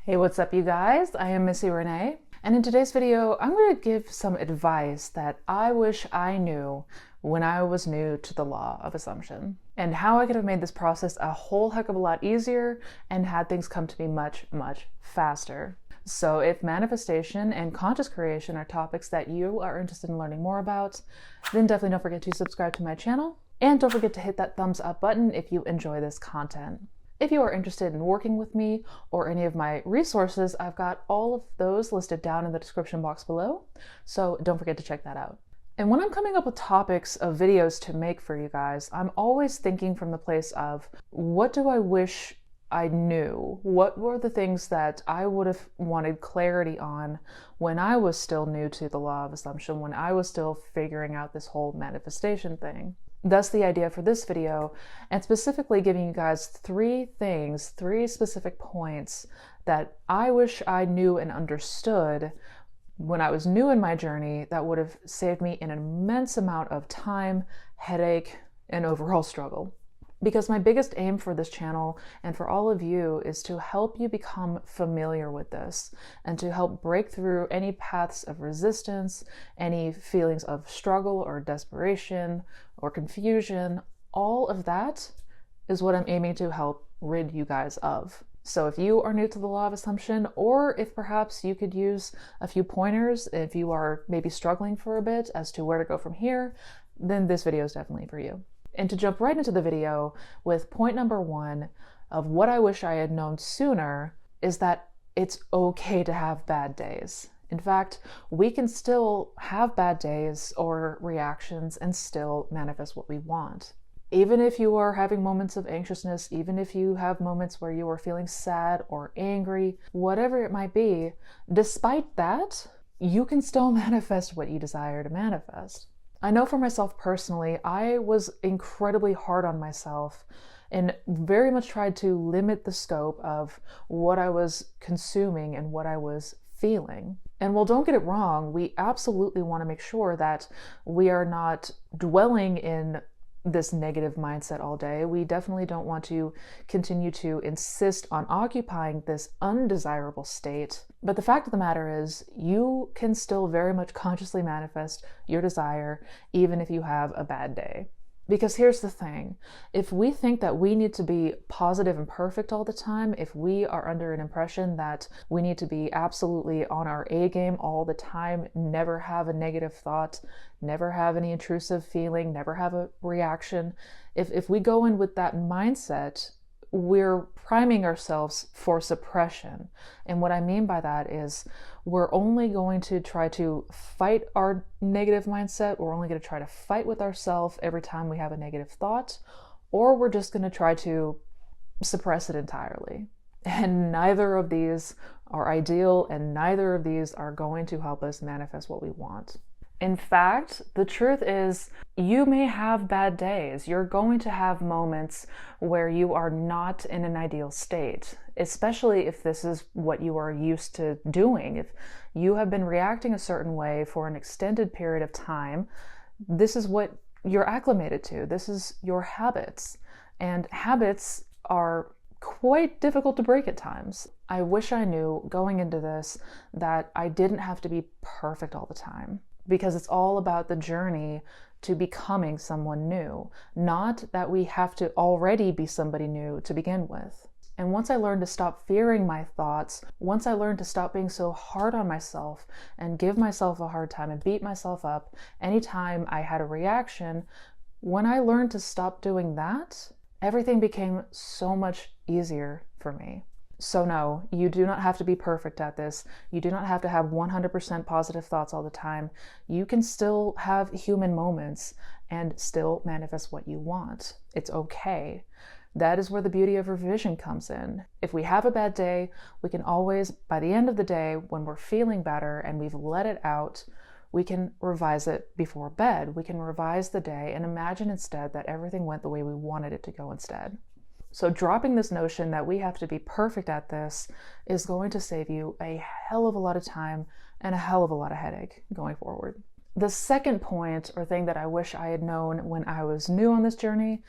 Hey, what's up, you guys? I am Missy Renee, and in today's video, I'm going to give some advice that I wish I knew when I was new to the law of assumption, and how I could have made this process a whole heck of a lot easier and had things come to me much, much faster. So if manifestation and conscious creation are topics that you are interested in learning more about, then definitely don't forget to subscribe to my channel, and don't forget to hit that thumbs up button if you enjoy this content. If you are interested in working with me or any of my resources, I've got all of those listed down in the description box below, so don't forget to check that out. And when I'm coming up with topics of videos to make for you guys, I'm always thinking from the place of, what do I wish I knew? What were the things that I would have wanted clarity on when I was still new to the law of assumption, when I was still figuring out this whole manifestation thing? Thus the idea for this video, and specifically giving you guys three specific points that I wish I knew and understood when I was new in my journey that would have saved me an immense amount of time, headache, and overall struggle. Because my biggest aim for this channel and for all of you is to help you become familiar with this and to help break through any paths of resistance, any feelings of struggle or desperation or confusion. All of that is what I'm aiming to help rid you guys of. So if you are new to the law of assumption, or if perhaps you could use a few pointers, if you are maybe struggling for a bit as to where to go from here, then this video is definitely for you. And to jump right into the video with point number one of what I wish I had known sooner is that it's okay to have bad days. In fact, we can still have bad days or reactions and still manifest what we want. Even if you are having moments of anxiousness, even if you have moments where you are feeling sad or angry, whatever it might be, despite that, you can still manifest what you desire to manifest. I know for myself personally, I was incredibly hard on myself and very much tried to limit the scope of what I was consuming and what I was feeling. And while don't get it wrong, we absolutely want to make sure that we are not dwelling in this negative mindset all day. We definitely don't want to continue to insist on occupying this undesirable state. But the fact of the matter is, you can still very much consciously manifest your desire, even if you have a bad day. Because here's the thing, if we think that we need to be positive and perfect all the time, if we are under an impression that we need to be absolutely on our A game all the time, never have a negative thought, never have any intrusive feeling, never have a reaction, if we go in with that mindset, we're priming ourselves for suppression. And what I mean by that is we're only going to try to fight our negative mindset. We're only going to try to fight with ourselves every time we have a negative thought, or we're just going to try to suppress it entirely. And neither of these are ideal, and neither of these are going to help us manifest what we want. In fact, the truth is, you may have bad days. You're going to have moments where you are not in an ideal state, especially if this is what you are used to doing. If you have been reacting a certain way for an extended period of time, this is what you're acclimated to. This is your habits. And habits are quite difficult to break at times. I wish I knew going into this that I didn't have to be perfect all the time, because it's all about the journey to becoming someone new, not that we have to already be somebody new to begin with. And once I learned to stop fearing my thoughts, once I learned to stop being so hard on myself and give myself a hard time and beat myself up anytime I had a reaction, when I learned to stop doing that, everything became so much easier for me. So no, you do not have to be perfect at this. You do not have to have 100% positive thoughts all the time. You can still have human moments and still manifest what you want. It's okay. That is where the beauty of revision comes in. If we have a bad day, we can always, by the end of the day, when we're feeling better and we've let it out, we can revise it before bed. We can revise the day and imagine instead that everything went the way we wanted it to go instead. So dropping this notion that we have to be perfect at this is going to save you a hell of a lot of time and a hell of a lot of headache going forward. The second point or thing that I wish I had known when I was new on this journey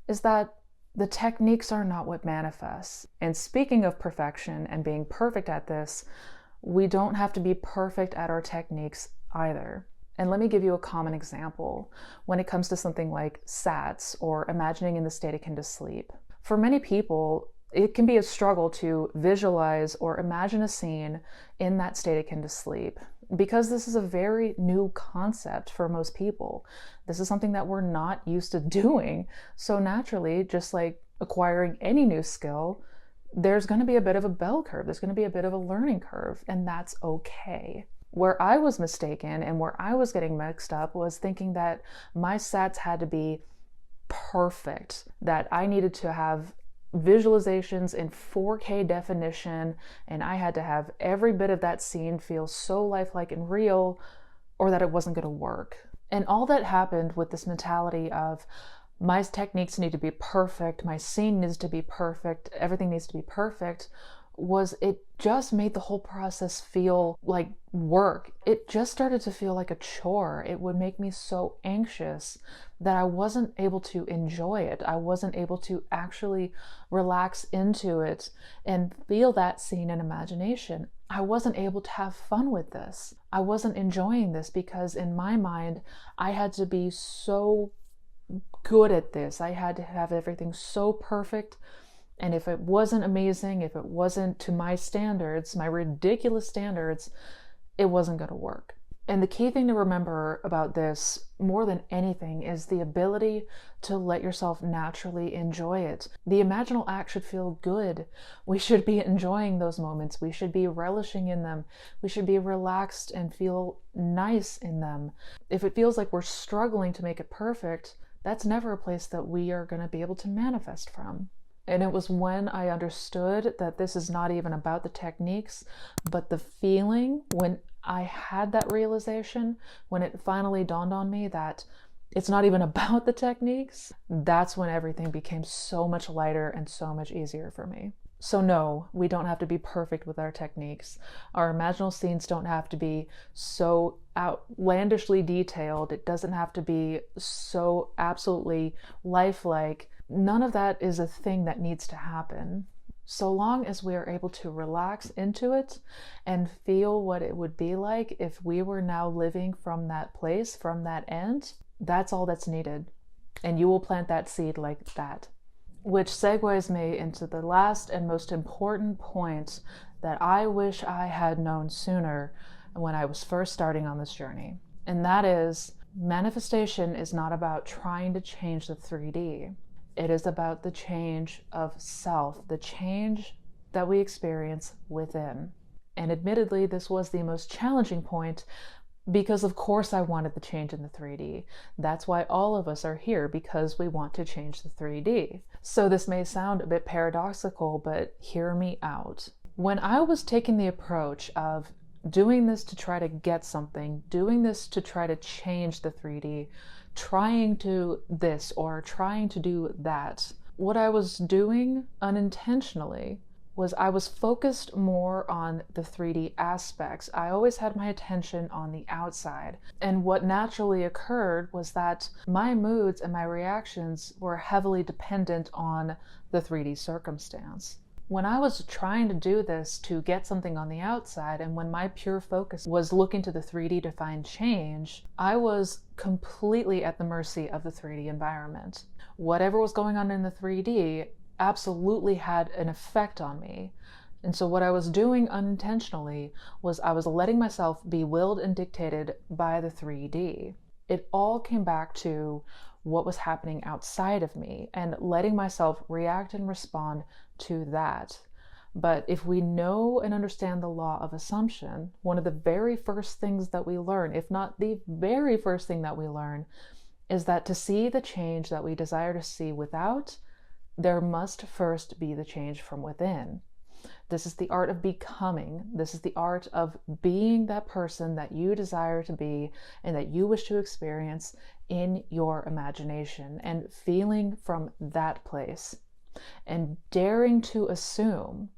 is that The techniques are not what manifests. And speaking of perfection and being perfect at this, we don't have to be perfect at our techniques either. And let me give you a common example when it comes to something like SATs, or imagining in the state akin to sleep. For many people, it can be a struggle to visualize or imagine a scene in that state akin to sleep, because this is a very new concept for most people. This is something that we're not used to doing. So naturally, just like acquiring any new skill, there's going to be a bit of a bell curve. There's going to be a bit of a learning curve, and that's okay. Where I was mistaken and where I was getting mixed up was thinking that my SATs had to be perfect, that I needed to have visualizations in 4K definition, and I had to have every bit of that scene feel so lifelike and real, or that it wasn't going to work. And all that happened with this mentality of my techniques need to be perfect, my scene needs to be perfect, everything needs to be perfect, was it just made the whole process feel like work. It just started to feel like a chore. It would make me so anxious that I wasn't able to enjoy it. I wasn't able to actually relax into it and feel that scene in imagination. I wasn't able to have fun with this. I wasn't enjoying this because in my mind, I had to be so good at this. I had to have everything so perfect. And if it wasn't amazing, if it wasn't to my standards, my ridiculous standards, it wasn't going to work. And the key thing to remember about this, more than anything, is the ability to let yourself naturally enjoy it. The imaginal act should feel good. We should be enjoying those moments. We should be relishing in them. We should be relaxed and feel nice in them. If it feels like we're struggling to make it perfect, that's never a place that we are going to be able to manifest from. And it was when I understood that this is not even about the techniques, but the feeling, when I had that realization, when it finally dawned on me that it's not even about the techniques, that's when everything became so much lighter and so much easier for me. So no, we don't have to be perfect with our techniques. Our imaginal scenes don't have to be so outlandishly detailed. It doesn't have to be so absolutely lifelike. None of that is a thing that needs to happen. So long as we are able to relax into it and feel what it would be like if we were now living from that place, from that end, that's all that's needed. And you will plant that seed like that. Which segues me into the last and most important point that I wish I had known sooner when I was first starting on this journey. And that is, manifestation is not about trying to change the 3D. It is about the change of self, the change that we experience within. And admittedly, this was the most challenging point because of course I wanted the change in the 3D. That's why all of us are here, because we want to change the 3D. So this may sound a bit paradoxical, but hear me out. When I was taking the approach of doing this to try to get something, doing this to try to change the 3D, trying to this or trying to do that, what I was doing unintentionally was I was focused more on the 3D aspects. I always had my attention on the outside. And what naturally occurred was that my moods and my reactions were heavily dependent on the 3D circumstance. When I was trying to do this to get something on the outside, and when my pure focus was looking to the 3D to find change, I was completely at the mercy of the 3D environment. Whatever was going on in the 3D absolutely had an effect on me. And so what I was doing unintentionally was I was letting myself be willed and dictated by the 3D. It all came back to what was happening outside of me and letting myself react and respond to that. But if we know and understand the law of assumption, one of the very first things that we learn, if not the very first thing that we learn, is that to see the change that we desire to see without, there must first be the change from within. This is the art of becoming. This is the art of being that person that you desire to be and that you wish to experience in your imagination, and feeling from that place and daring to assume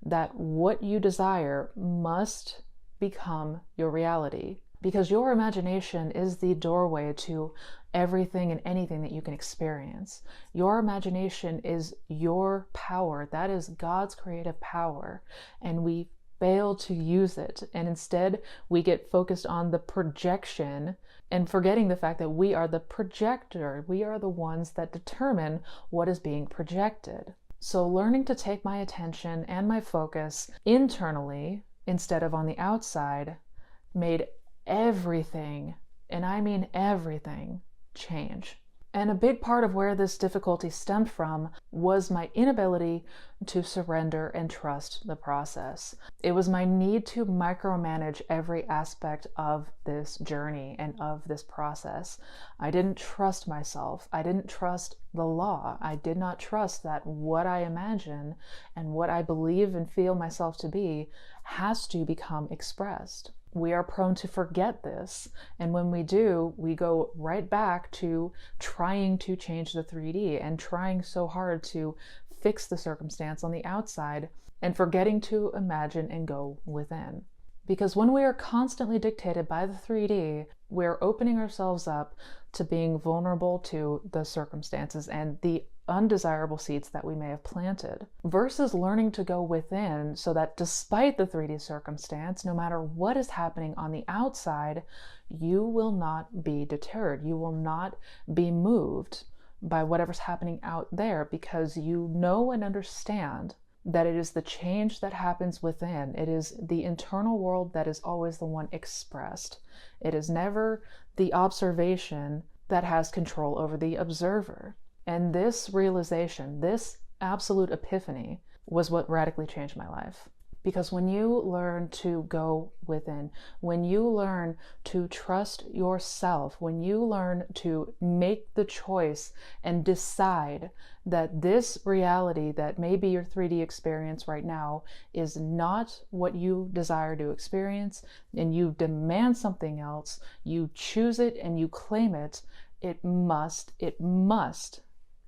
that what you desire must become your reality. because your imagination is the doorway to everything and anything that you can experience. Your imagination is your power. That is God's creative power, and we fail to use it. And instead, we get focused on the projection and forgetting the fact that we are the projector. We are the ones that determine what is being projected. So learning to take my attention and my focus internally instead of on the outside made everything, and I mean everything, change. And a big part of where this difficulty stemmed from was my inability to surrender and trust the process. It was my need to micromanage every aspect of this journey and of this process. I didn't trust myself. I didn't trust the law. I did not trust that what I imagine and what I believe and feel myself to be has to become expressed. We are prone to forget this, and when we do, we go right back to trying to change the 3D and trying so hard to fix the circumstance on the outside and forgetting to imagine and go within. Because when we are constantly dictated by the 3D, we're opening ourselves up to being vulnerable to the circumstances and the undesirable seeds that we may have planted, versus learning to go within so that despite the 3D circumstance, no matter what is happening on the outside, you will not be deterred. You will not be moved by whatever's happening out there, because you know and understand that it is the change that happens within. It is the internal world that is always the one expressed. It is never the observation that has control over the observer. And this realization, this absolute epiphany, was what radically changed my life. Because when you learn to go within, when you learn to trust yourself, when you learn to make the choice and decide that this reality that may be your 3D experience right now is not what you desire to experience, and you demand something else, you choose it and you claim it, it must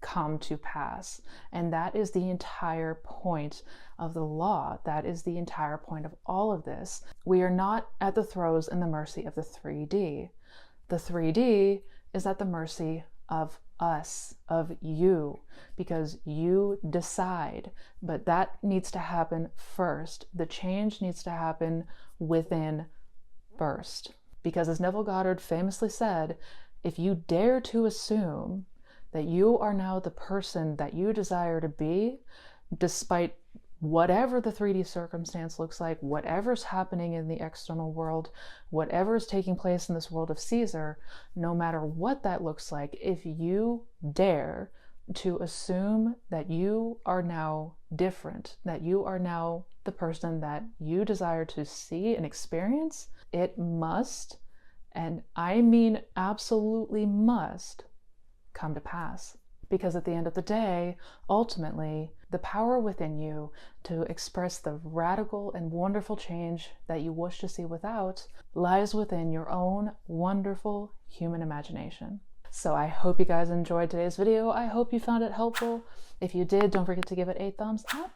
come to pass. And that is the entire point of the law. That is the entire point of all of this. We are not at the throes and the mercy of the 3D. The 3D is at the mercy of us, of you, because you decide. But that needs to happen first. The change needs to happen within first. Because as Neville Goddard famously said, if you dare to assume that you are now the person that you desire to be, despite whatever the 3D circumstance looks like, whatever's happening in the external world, whatever is taking place in this world of Caesar, no matter what that looks like, if you dare to assume that you are now different, that you are now the person that you desire to see and experience, it must, and I mean absolutely must, come to pass. Because at the end of the day, ultimately, the power within you to express the radical and wonderful change that you wish to see without lies within your own wonderful human imagination. So I hope you guys enjoyed today's video. I hope you found it helpful. If you did, don't forget to give it a thumbs up.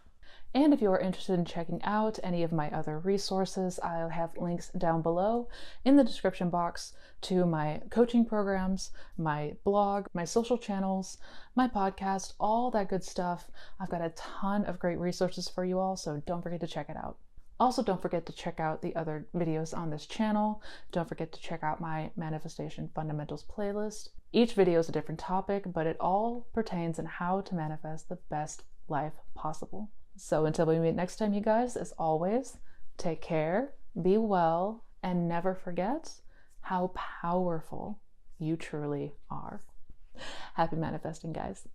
And if you are interested in checking out any of my other resources, I'll have links down below in the description box to my coaching programs, my blog, my social channels, my podcast, all that good stuff. I've got a ton of great resources for you all, so don't forget to check it out. Also, don't forget to check out the other videos on this channel. Don't forget to check out my Manifestation Fundamentals playlist. Each video is a different topic, but it all pertains in how to manifest the best life possible. So until we meet next time, you guys, as always, take care, be well, and never forget how powerful you truly are. Happy manifesting, guys.